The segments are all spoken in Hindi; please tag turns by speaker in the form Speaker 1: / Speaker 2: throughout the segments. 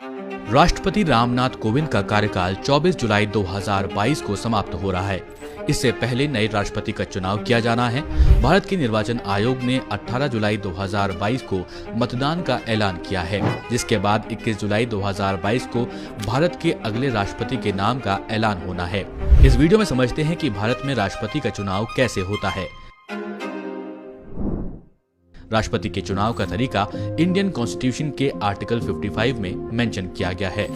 Speaker 1: राष्ट्रपति रामनाथ कोविंद का कार्यकाल 24 जुलाई 2022 को समाप्त हो रहा है। इससे पहले नए राष्ट्रपति का चुनाव किया जाना है। भारत के निर्वाचन आयोग ने 18 जुलाई 2022 को मतदान का ऐलान किया है, जिसके बाद 21 जुलाई 2022 को भारत के अगले राष्ट्रपति के नाम का ऐलान होना है। इस वीडियो में समझते हैं कि भारत में राष्ट्रपति का चुनाव कैसे होता है। राष्ट्रपति के चुनाव का तरीका इंडियन कॉन्स्टिट्यूशन के आर्टिकल 55 में मेंशन किया गया है।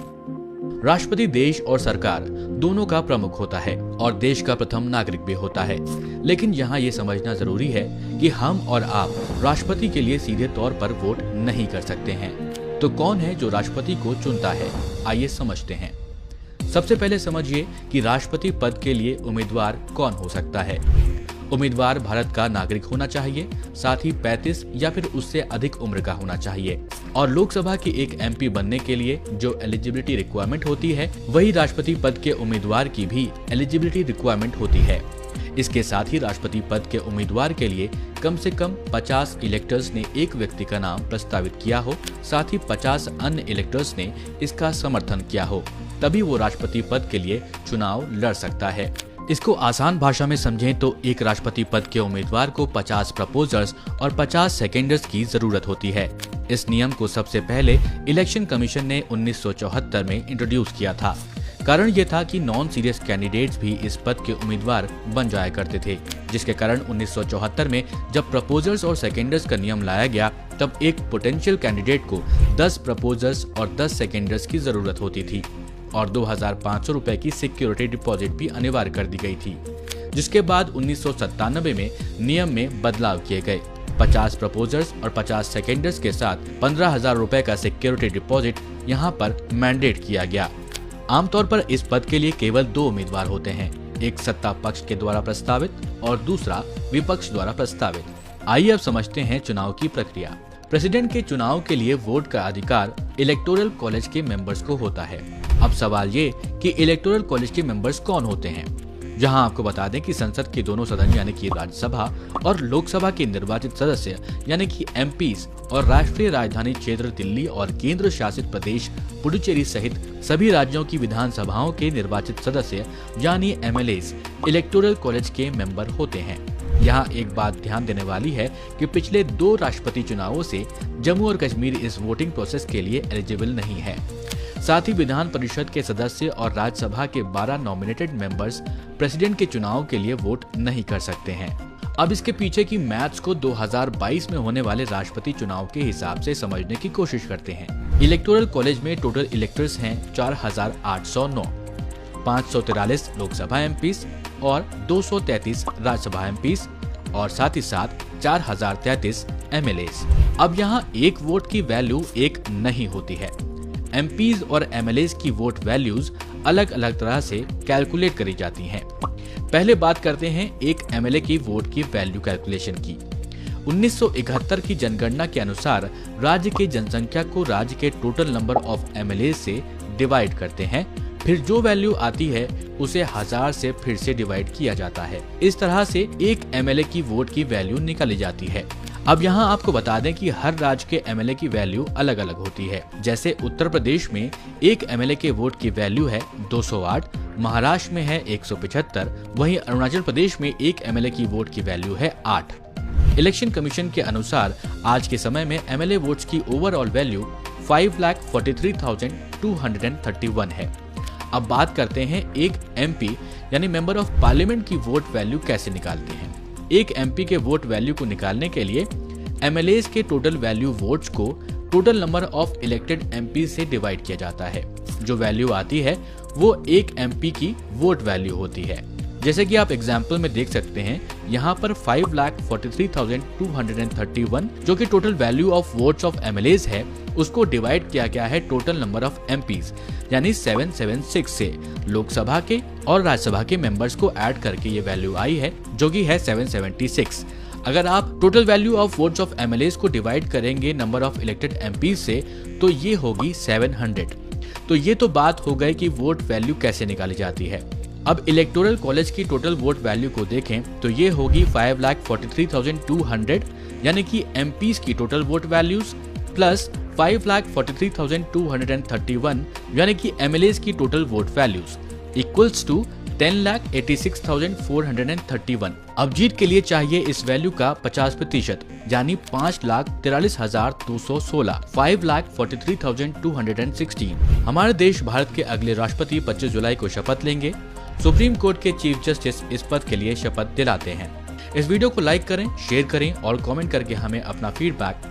Speaker 1: राष्ट्रपति देश और सरकार दोनों का प्रमुख होता है और देश का प्रथम नागरिक भी होता है। लेकिन यहाँ ये समझना जरूरी है कि हम और आप राष्ट्रपति के लिए सीधे तौर पर वोट नहीं कर सकते हैं। तो कौन है जो राष्ट्रपति को चुनता है, आइए समझते हैं। सबसे पहले समझिए कि राष्ट्रपति पद के लिए उम्मीदवार कौन हो सकता है। उम्मीदवार भारत का नागरिक होना चाहिए, साथ ही 35 या फिर उससे अधिक उम्र का होना चाहिए। और लोकसभा की एक एमपी बनने के लिए जो एलिजिबिलिटी रिक्वायरमेंट होती है, वही राष्ट्रपति पद के उम्मीदवार की भी एलिजिबिलिटी रिक्वायरमेंट होती है। इसके साथ ही राष्ट्रपति पद के उम्मीदवार के लिए कम से कम 50 इलेक्टर्स ने एक व्यक्ति का नाम प्रस्तावित किया हो, साथ ही 50 अन्य इलेक्टर्स ने इसका समर्थन किया हो, तभी वो राष्ट्रपति पद के लिए चुनाव लड़ सकता है। इसको आसान भाषा में समझें तो एक राष्ट्रपति पद के उम्मीदवार को 50 प्रपोजर्स और 50 सेकेंडर्स की जरूरत होती है। इस नियम को सबसे पहले इलेक्शन कमीशन ने 1974 में इंट्रोड्यूस किया था। कारण ये था कि नॉन सीरियस कैंडिडेट्स भी इस पद के उम्मीदवार बन जाया करते थे, जिसके कारण 1974 में जब प्रपोजर्स और सेकेंडर्स का नियम लाया गया, तब एक पोटेंशियल कैंडिडेट को 10 प्रपोजर्स और 10 सेकेंडर्स की जरूरत होती थी और 2500 रुपए की सिक्योरिटी डिपॉजिट भी अनिवार्य कर दी गई थी। जिसके बाद 1997 में नियम में बदलाव किए गए। 50 प्रपोजर्स और 50 सेकेंडर्स के साथ 15,000 रुपए का सिक्योरिटी डिपॉजिट यहाँ पर मैंडेट किया गया। आमतौर पर इस पद के लिए केवल 2 उम्मीदवार होते हैं, एक सत्ता पक्ष के द्वारा प्रस्तावित और दूसरा विपक्ष द्वारा प्रस्तावित। आइए अब समझते हैं चुनाव की प्रक्रिया। प्रेसिडेंट के चुनाव के लिए वोट का अधिकार इलेक्टोरल कॉलेज के मेंबर्स को होता है। अब सवाल ये कि इलेक्टोरल कॉलेज के मेंबर्स कौन होते हैं। जहां आपको बता दें कि संसद के दोनों सदन यानी कि राज्यसभा और लोकसभा के निर्वाचित सदस्य यानी कि एमपीज और राष्ट्रीय राजधानी क्षेत्र दिल्ली और केंद्र शासित प्रदेश पुडुचेरी सहित सभी राज्यों की विधानसभाओं के निर्वाचित सदस्य यानी एमएलएज इलेक्टोरल कॉलेज के मेंबर होते हैं। यहाँ एक बात ध्यान देने वाली है कि पिछले 2 राष्ट्रपति चुनावों से जम्मू और कश्मीर इस वोटिंग प्रोसेस के लिए एलिजिबल नहीं है। साथ ही विधान परिषद के सदस्य और राज्यसभा के 12 नॉमिनेटेड मेंबर्स प्रेसिडेंट के चुनाव के लिए वोट नहीं कर सकते हैं। अब इसके पीछे की मैथ्स को 2022 में होने वाले राष्ट्रपति चुनाव के हिसाब से समझने की कोशिश करते हैं। इलेक्टोरल कॉलेज में टोटल इलेक्टर्स हैं 4809, 543 लोकसभा एमपीज और 233 राज्यसभा एमपीज और साथ ही साथ 4033 एमएलएज। अब यहाँ एक वोट की वैल्यू एक नहीं होती है। एमपीज और एमएलएज की वोट वैल्यूज अलग अलग तरह से कैलकुलेट करी जाती हैं। पहले बात करते हैं एक एमएलए की वोट की वैल्यू कैलकुलेशन की। 1971 की जनगणना के अनुसार राज्य की जनसंख्या को राज्य के टोटल नंबर ऑफ एमएलए से डिवाइड करते हैं, फिर जो वैल्यू आती है उसे 1000 से फिर से डिवाइड किया जाता है। इस तरह से एक एमएलए की वोट की वैल्यू निकाली जाती है। अब यहाँ आपको बता दें कि हर राज्य के एमएलए की वैल्यू अलग अलग होती है। जैसे उत्तर प्रदेश में एक एमएलए के वोट की वैल्यू है 208, महाराष्ट्र में है 175, वहीं अरुणाचल प्रदेश में एक एमएलए की वोट की वैल्यू है 8। इलेक्शन कमीशन के अनुसार आज के समय में एमएलए वोट्स की ओवरऑल वैल्यू 5,43,231 है। अब बात करते हैं एक एमपी यानी मेंबर ऑफ पार्लियामेंट की वोट वैल्यू कैसे निकालते हैं। एक एमपी के वोट वैल्यू को निकालने के लिए एमएलएज के टोटल वैल्यू वोट्स को total number of elected MP से डिवाइड किया जाता है। जो वैल्यू आती है वो एक एमपी की वोट वैल्यू होती है। जैसे कि आप एग्जाम्पल में देख सकते हैं, यहाँ पर 5,43,231 जो कि total value of votes of MLAs है, उसको डिवाइड किया गया है टोटल नंबर ऑफ एमपीज यानी 776 से। लोकसभा के और राज्यसभा के मेंबर्स को ऐड करके ये वैल्यू आई है जो कि है 776। अगर आप total value of votes of MLAs को डिवाइड करेंगे नंबर ऑफ इलेक्टेड एमपीज से तो ये होगी 700। तो ये तो बात हो गई कि वोट वैल्यू कैसे निकाली जाती है। अब इलेक्टोरल कॉलेज की टोटल वोट वैल्यू को देखें तो ये होगी 5,43,200 यानी कि एमपीज की टोटल वोट वैल्यूज प्लस 5,43,231 यानी कि MLAs की total vote values equals to 10,86,431। अब जीत के लिए चाहिए इस वैल्यू का 50% यानी 5,43,216 5,43,216। हमारे देश भारत के अगले राष्ट्रपति 25 जुलाई को शपथ लेंगे। सुप्रीम कोर्ट के चीफ जस्टिस इस पद के लिए शपथ दिलाते हैं। इस वीडियो को लाइक करें, शेयर करें और कमेंट करके हमें अपना फीडबैक